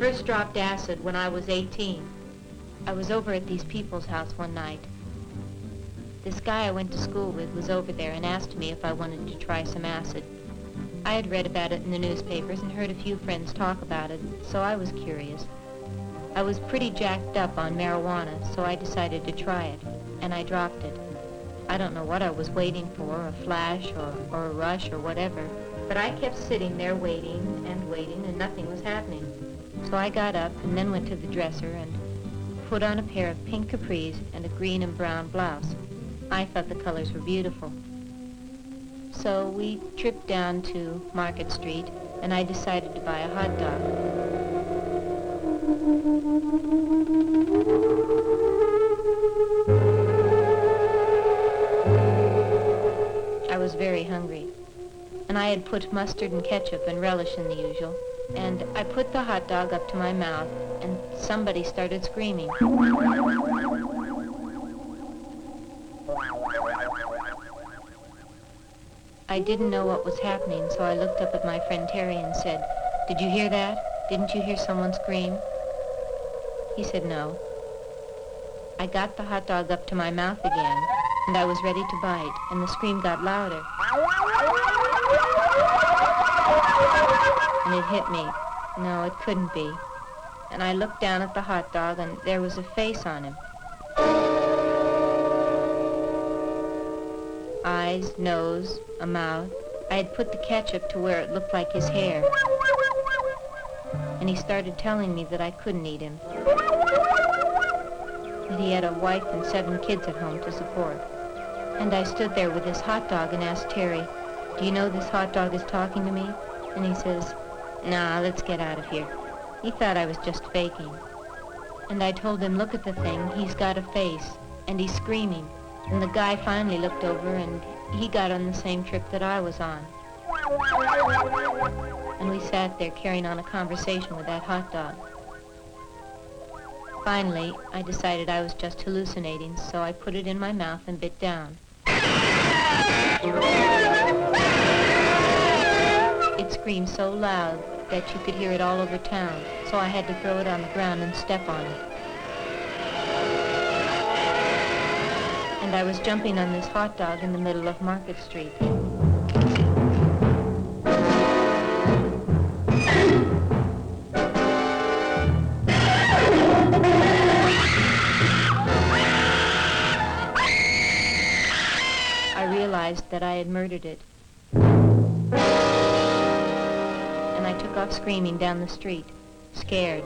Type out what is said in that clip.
first dropped acid when I was 18. I was over at these people's house one night. This guy I went to school with was over there and asked me if I wanted to try some acid. I had read about it in the newspapers and heard a few friends talk about it, so I was curious. I was pretty jacked up on marijuana, so I decided to try it, and I dropped it. I don't know what I was waiting for, a flash or a rush or whatever, but I kept sitting there waiting, and nothing was happening. So I got up and then went to the dresser and put on a pair of pink capris and a green and brown blouse. I thought the colors were beautiful. So we tripped down to Market Street, and I decided to buy a hot dog. I was very hungry, and I had put mustard and ketchup and relish in the usual, and I put the hot dog up to my mouth, and somebody started screaming. I didn't know what was happening, so I looked up at my friend Terry and said, "Did you hear that? Didn't you hear someone scream?" He said no. I got the hot dog up to my mouth again, and I was ready to bite, and the scream got louder. And it hit me. No, it couldn't be. And I looked down at the hot dog, and there was a face on him. Eyes, nose, a mouth. I had put the ketchup to where it looked like his hair. And he started telling me that I couldn't eat him. That he had a wife and 7 kids at home to support. And I stood there with this hot dog and asked Terry, "Do you know this hot dog is talking to me?" And he says, "Nah, let's get out of here." He thought I was just faking. And I told him, "Look at the thing, he's got a face, and he's screaming." And the guy finally looked over, and he got on the same trip that I was on. And we sat there carrying on a conversation with that hot dog. Finally, I decided I was just hallucinating, so I put it in my mouth and bit down. It screamed so loud that you could hear it all over town, so I had to throw it on the ground and step on it. And I was jumping on this hot dog in the middle of Market Street. I realized that I had murdered it. And I took off screaming down the street, scared.